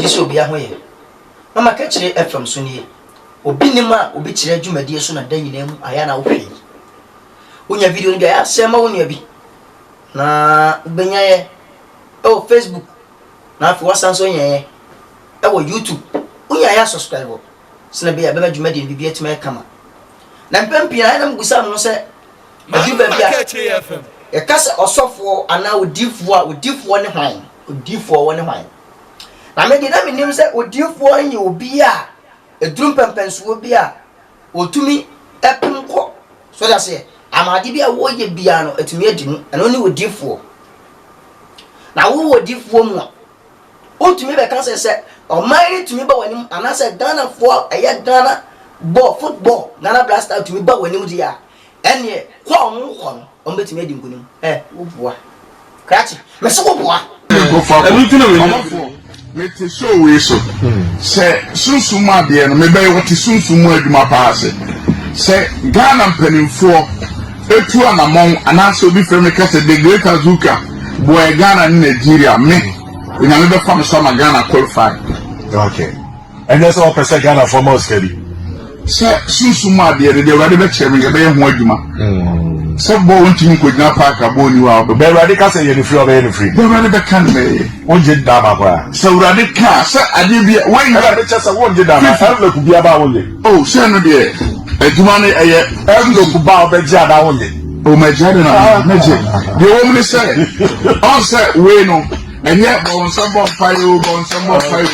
so obi ahoye mama KaakyireFM so nie obi nima obi kire dwumadie so na dan nyina mu aya na wo hwe wonya video ni bia sema wonya bi na ubenya ye Facebook na afi wasan so yen wo YouTube wonya ya subscribe sina bia beba dwumadie ni bia tima kama na mpempia na mgusa no se adiba bia KaakyireFM e kasa osofo ana odifo ne hwan odifo woni hwan na me gida me nim se odifo anyi obi a edrum pempenso obi a otumi epinko so da se amade bia wo ye bia no etumi adimu eno ni odifo na wo odifo mu a otumi be kan se o mai tumi ba wanim ana se Ghana fo eye Ghana football Ghana blaster tumi ba wanim dia ene kwa on betumi adi nkunim wo boa Kyr3 me se wo boa go for me te show we so say sunsuma de no me be what sunsumu aduma paase say Ghana mpanimfo etu anamon anaso obi frame kase the great azuka boy Ghana in Nigeria me we be from some Ghana qualify. Okay, and that's all percent Ghana for most kedi say sunsuma de the already be chere me be ho aduma so bo ntimi kodina park aboni wa be ready ka say you free or be free be ready be kan me wonje dama kwa so ready ka say ade bia when you be chesa wonje dama e ku bia ba wonje oh say no de aduma ne eye e ku ba be ja da wonje oh my jade na meje the woman say on say we no and yet on some fire on some fire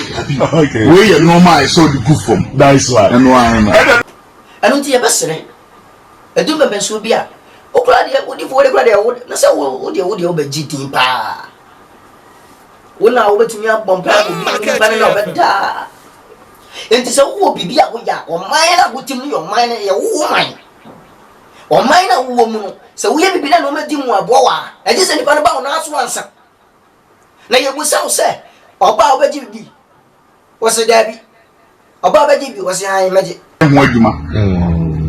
okay we you normal so the good form nice one and one anu ti e besere eduma benso bia okura de odifo de kura de wo na se wo de obagidin pa wona wo betumi abompa obi ni ba na obeda enti se wo bibia wo ya o man na botim ni o man na ye wo man o man na wo mu no se wo ye bibia na o medi mu abo wa e je se nipa no ba na aso ansa na ye busa wo se oba obaji bi wo se dabi oba obaji bi wo se han meje ho aduma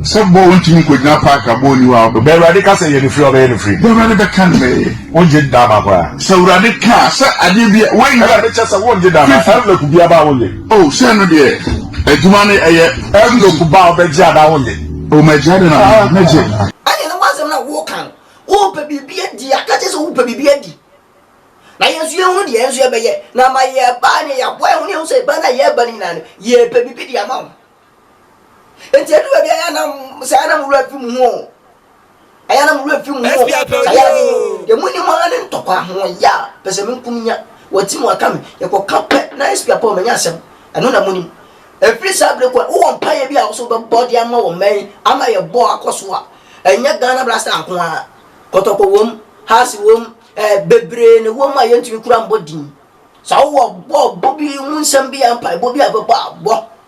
so bo ntimi kodina park aboni wa be ready ka say you free or be free be ready be kan me wonje dama kwa so ready ka say ade bia when you be chesa wonje dama e ku bia ba wonje oh say no de aduma ne eye e ku ba be ja da wonje oh my jade na meje ani no wasem na wo kan wo pe bibia di akaje so wo pe bibia di na yesu ye hu di yesu ye beye na ma ye ba ne ya boy hu ne hu se ba na ye ba ni na ye pe bibia di ama enti edu bia ya na sa na mu rafi mu ho aya na mu rafi mu ho aya ni ye mu ni mo na ntokwa ho ya pese me nkumnya wati mu aka me ye ko kape na espia pa o menya asem eno na mu ni efri sabre ko wo mpa ye bia so be body ama wo men ama ye bo akoso a enya Ghana blaster anko a kotoko wom hasi wom bebre ne wom a ye ntumi kura mbodin sa wo bo bi mu nsem bia mpa bo bia bo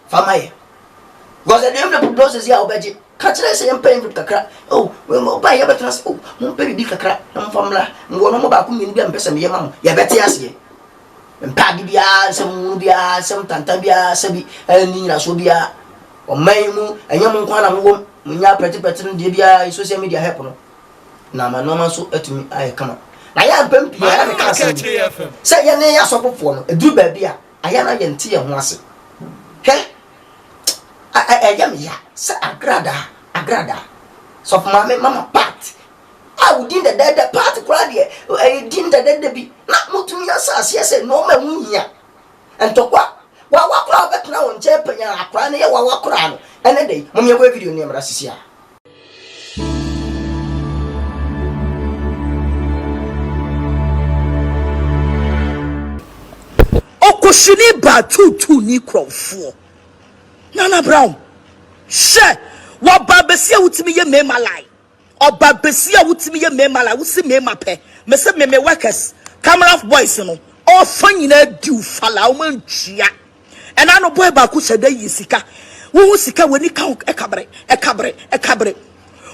fama ye because the name of the process here obeji Kyr3 say em pay kakra oh we mo ba ya betrans oh mo pay bi kakra na mo famla ngo no mo ba ku mi bi am pesa me yema ya beti ase mpa gi bia sem tanta bia sabi ni na so bia o mai mu anya mo kwa na mo nya peti no de bia social media help no na ma no man so atumi ay kama na ya pempi ya me ka say ya ne ya so popofo no edu ba bia aya na ye nte ye ho ase he ya sa agrada so for mama part I would in the dead part crowd here I didn't the be not mutum ya sa say no ma munya and to wa crowd bet now on chepe ya akra na ya wa crowd and day mum ya go video ni amra sisia okoshini ba tutu ni crowfo Nana Brown, she waba besia wutimi ye me malai. Oba besia wutimi ye me malai. Wusi me mape. Me se me workers. Camera boys no. All funny na do fala woman chia. And I no boy ba ku sede yisika. Wo sika weni ka ekabre.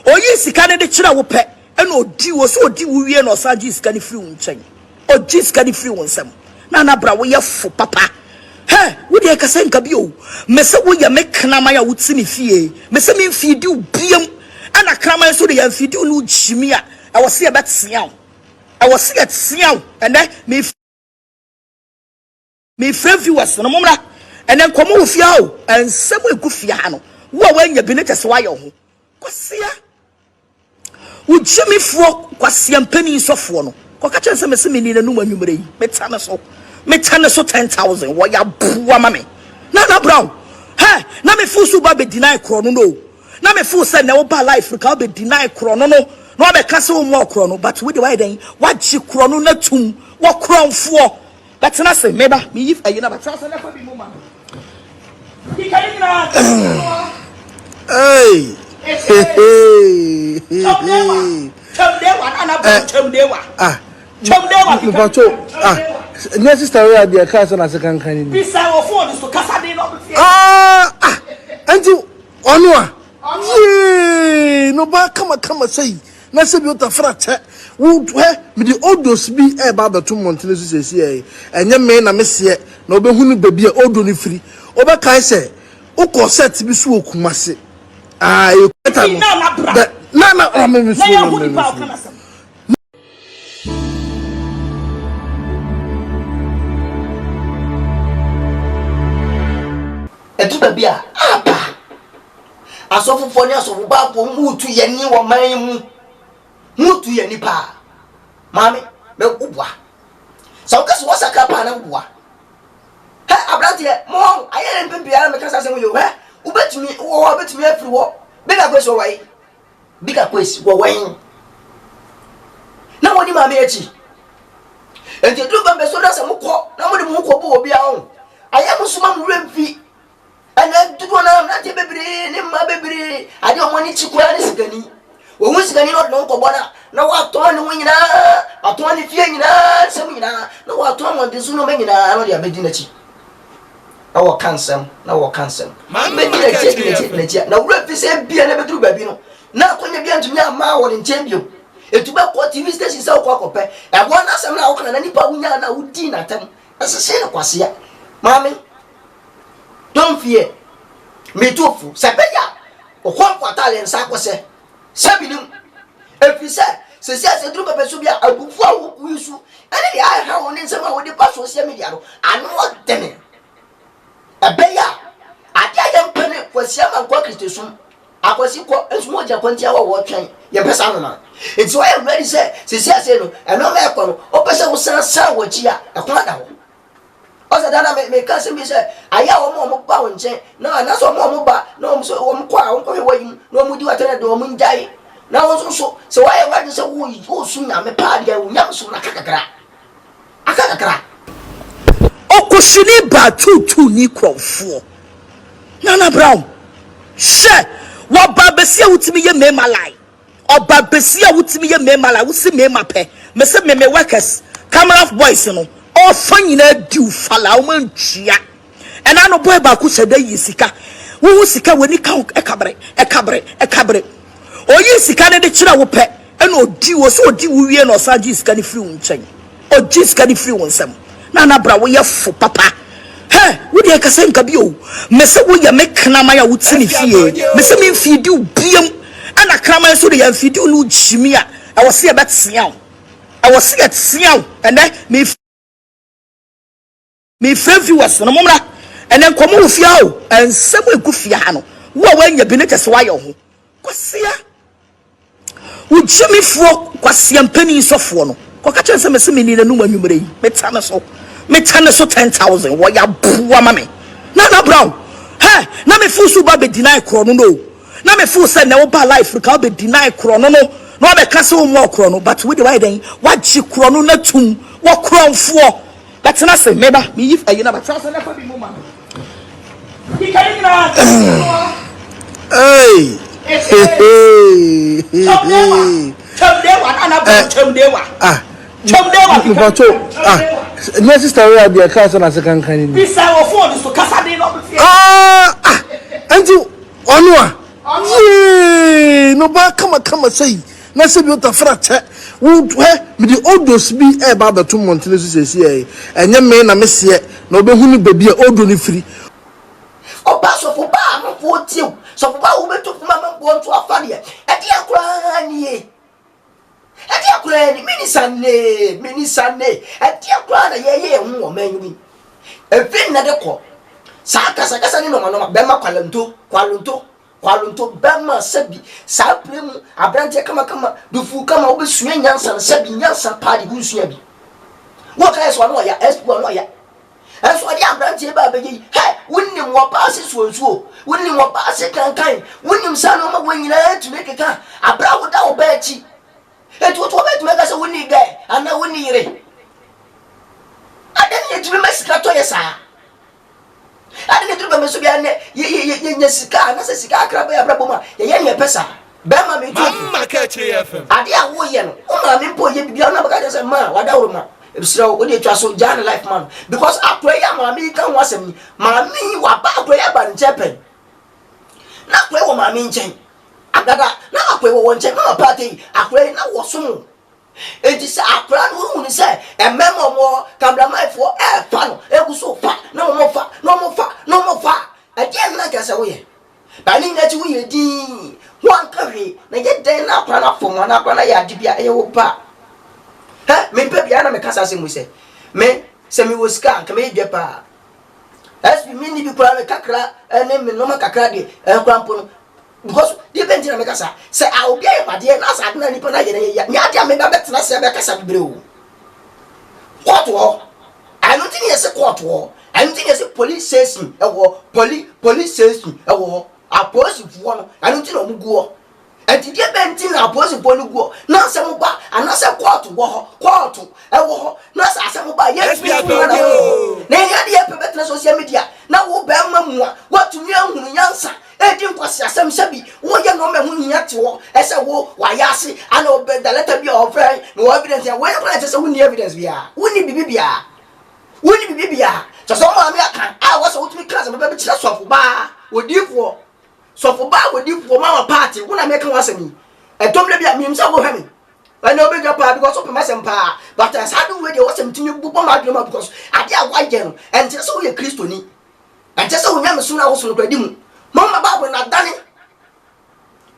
O yisika ne de kira wo pe. E no di wo so di wo wie no sa jisika ni free wo nchen. O jisika ni free wo nsam. Nana Brown wo ye fo papa. Hey, what do you say, Kabio? Messa, will you make Kanamaya would see me fear? Messa, me feed you, Biam, and a Kramaya so the feed you, Chimia. I was here about Siam. I was here at Siam, and then me me friend viewers no momra and then come wo fia o ensem egu fia no wo wanya bi ne tese wa ye ho kwasia wo jimi fo kwasia mpani sofo no kwaka chense mese meni na num anwumre yi metane so 10,000 wo ya bua mame na brown hey na me full ba be deny kro no na me full say na wo ba life ka be deny kro no be ka se wo mo kro no but we the why then wa ji kro no na tum wo kronfo but na say meba me if ayi na but say na fa bi mo ma he can na hey sister we are there cast na second kan ni phone so kasa dey no anti onwa no ba kama say na se bi o ta frata wo me di odos bi e ba beto montene so sesi e enye me na me se na obehunu babi e odo ni firi obeka se uko set bi so okumase you better na me so etu babia apa asofofo ni asofo ba po mutu ye ni wo man mu mutu ye ni pa mami me ubwa so kaso wasaka pa na ubwa he abrante mo ayere mpempia me kasa sem yo he ubetumi wo betumi afiri wo bigger quest wo wai bigger quest wo wai na woni mami echi enti dru bambe so da se mukọ na mo de mukọ bo obi ahun ayam suma mu remfi ana dudu na te bebre ne ma bebre ade o moni chikura ne sigani wo hu sigani no ko bona na wa to ne wo nyina ato ne fie nyina sem nyina na wa to mo de su no me nyina no de abedi na chi na wo kansem me de che na wura fi se bia na bedru babi no na akonya bia ntumi ama wo ne nchembio etuba ko TV station sa ko akopɛ e wo na asem na wo kana na nipa wunya na wudi na tam asese ne kwase ya mami don't fear me tofu sebeya o kwampo talent sa kwose sebinim efise se drum pepe so bia abufu awu wisu ene dia ha woni nsema wo de pa social media no anu odene ebeya adia ye mpene kwasi ama kwa kristosum akwasi ko ensumo ja kwanti awa wo twen ye pesa no na enti wo e ready say no eno me ko no o pesa wo san wo chia e kwa da wo oza dana me kase mi say aya wo ba wonche na so mo ba na wo kwa wo ko wayim na mo di watana do mo njai na wo so se wa ye wa se wo su nya me pa dia wo nya so na kakakra okushini ba tutu ni krofo nana brown she wo ba besia wutimi ye mema lai oba besia wutimi ye mema lai wo si mema pe me se me workers camera boys no o fanyina diu fala o mantua ena no boy ba ku seda yisika wo sika woni ka ekabre o yisika ne de kira wo pe ena odi wo so odi wo wie no sa yisika ne free wo nchen o yisika ne free wo nsam na bra wo ye fo papa he wo de ka sen ka bi o me se wo ye me kana ma ya wo tini fie me se me fidi obiam ana krama so de ya fidi no chimi a e wo se ye betia e wo se ye tia and then me friend viewers no momra and then come wo fia o ensem egu fia no wo wanya bi ne tese wa ye ho kwasia wo jimi fo kwasia mpani sofo no kwaka chense mese meni na num anwumre yi metane so 10,000 wo ya bua mame na brown hey na me full ba be deny kro no na me full say na wo ba life ka be deny kro no be ka se wo mo kro no but we the why then wa ji kro no na tum wo kronfo but na say meba me if ayi na but say na fa bi mo ma he can na hey sister we are there cast na second kan ni bisa wo phone so kasa dey no be anti onwa no ba kama say na se bi o ta frata wo me di odos bi e ba beto montene so sesi e enye me na me se na obehunu babi e odo ni firi oba so fo ba mo fo tiu so fo ba wo beto fo ma mo nto afade e dia kura ni mini sanne dia kura na ye hu o manwi Evin na de ko. Sa kasa ni no bema kwalunto bema sabi sa premu abrante kama dufu kama obesua nyansa sabi nyansa padi gunsuya bi wo ka eso no ya expo no ya eso adi abrante ba beji he wonnim wo paase suonsuo wonnim wo paase kankan wonnim sa no ma wanyina tumekeka abra wo da wo ba chi etu to ba tumeka se wonni ga ana wonni yire adani etumi masika to yesa ade ne truba meso bia ne ye sika na se sika akra ba ya brabo ma ye pesa be ma me tu mama KaakyireFM ade a wo ye no o ma me mpo ye bibia na baka se ma wada wo ma ebisira wo de twa so jan life man because akra ya ma me kan wasem ni ma me wa ba akra ya ba nchepen na akra wo ma me nchen agaga na akra wo nchen ma party akra na wo so enti se akra no hu ni se ememo mo cameraman for fa no eguso fa no mo fa again na kasa wo ye ba ni na ti wo ye di wan ka hwe na ye den na akra na fo mo na akra na ya di bia ye wo pa ha me pe bia na me kasa se mu se me se mi wo ska ka me dwe pa as bi mi ni bi kura me kakra ne me no ma kakra de kura mpo because the bench na me kasa say I will be a bad na sa na nipa na ye nya dia me ba betena se be kasa bibre o court wo I don't think yes court wo I don't think yes police station e wo police station e wo apolice wo no I don't think no guo enti the bench na apolice wo no guo na se mo ba ana se court wo court e wo na se mo ba ye na nya dia pe betena social media na wo ba ma mu a what mi ahunu nyansa edi nkwasi asem sabi wo ye no me hu nyate wo ese wo wa yase ana obe da letter bi of friend no evidence ya wo ye plan say woni evidence bia woni bibia so so ma me aka a wo so wotumi class me be kira sofo ba odifo mama party wo na me kan wasemi etom le bia mi msa wo hami I know big pa because of my sempa but as how do we dey wasem timi bubo ma dwuma because ade a wa je no and just so ye Kristo ni and just so nyame so na wo so no kwadi mu mama babu na dani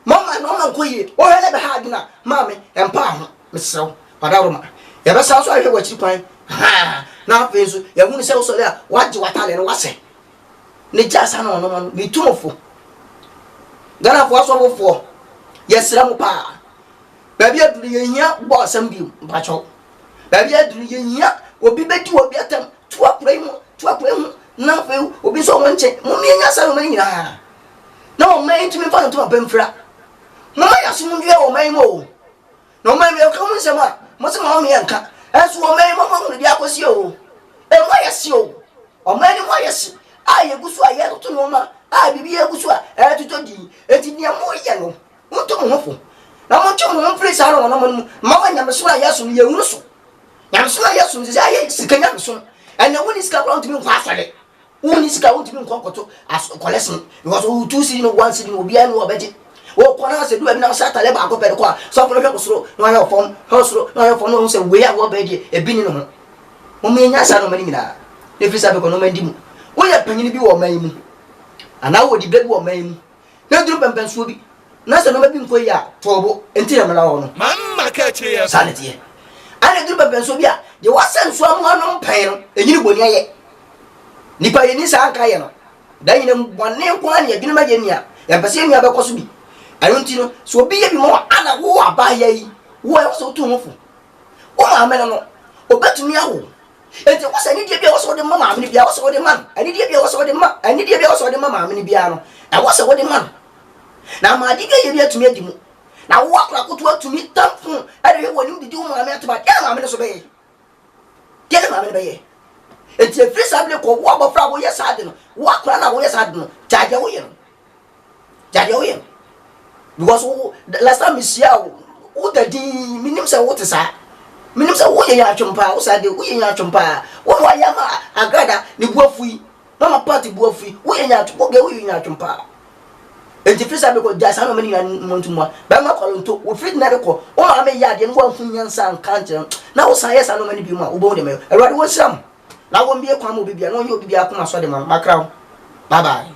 mama no man koyi o hele be ha dina mama empa ho mesew padawroma ya be sa so ahwe wachi kwan ha na fesu ya hunu se so le a waje watale no wase ne jasa no no mi tumofo dana fo so wofo yesra mu pa baby aduru ye hia bo asam bi mpacho baby aduru ye hia obi bedi obi atam tu akura mu na fe obi so wonche mo mi nya sa no nyina na o man to me fa to abemfra mama ya so mu o man mo no man me ka mu nsema mo se ma o me yanka eso o man mama mu di akosi o e mo ya si o man ni mo ya si a ye gusu a ye to no ma a bibi ye gusu a e to di e ti ni mo ye no mo to mo fo na mo cho mo mfre sa no mo mama nya me so a ye so ye hunu so nya so a ye so se aye sikanya me so ene woni sika kwa to me kwa afale woni sika won timi nkonkoto as collection because who two see no one see no bia no obeje wo kona se do e na sa tale ba ko pe ko so fo ko soro no ayo fom ho no ayo fom no se we ya wo beje e bi ni no mo me nya sa no mani mina e fi sa be ko no mandi mu wo ya panyini bi wo man mu ana wo di bebu wo man mu na duru pempen so bi na se no ma bi nko ya tobo enti na mala wo no mama KaakyireFM sanete ana duru pempen so bi a de wasan so am no pen no enyini boni aye nipa ye ni sa aka ye no dan yina bone ko an ye bi na ma ye nia ya pese nia be ko so bi ayo ntino so obi ye bi mo ana wo aba ye yi wo e so to mo fu o ma me no obetumi awo enti wo sa ni die bi wo so de mama me bia wo so de man ani die bi wo so de ma ani die bi wo so de mama me bia no e wo so de man na ma di ga ye bi atumi adi mu na wo akra koto atumi tamfu e de wo ni di wo ma me ataba ya ma me so be ye de ma me be ye enti e free sable ko wo abofra wo yes ade no wo akra na wo yes ade no jaje wo ye because last time is here wo da di minim se wo te sa minim se wo ye ya twompa wo sa de wo ye ya twompa wo wa ya ma agrada ni buafui na ma party buafui wo ye ya twompa ge wo ye ya twompa enti free sable ko jasa no mani na montumwa ba ma kwalo nto wo free na de ko wo ma me ya de no wa funyansa nkanche na wo sa yes no mani bi mu a wo bo de me erade wo siam na wo mbie kwa mo bibia no ye obibia akoma so de ma makra bye bye.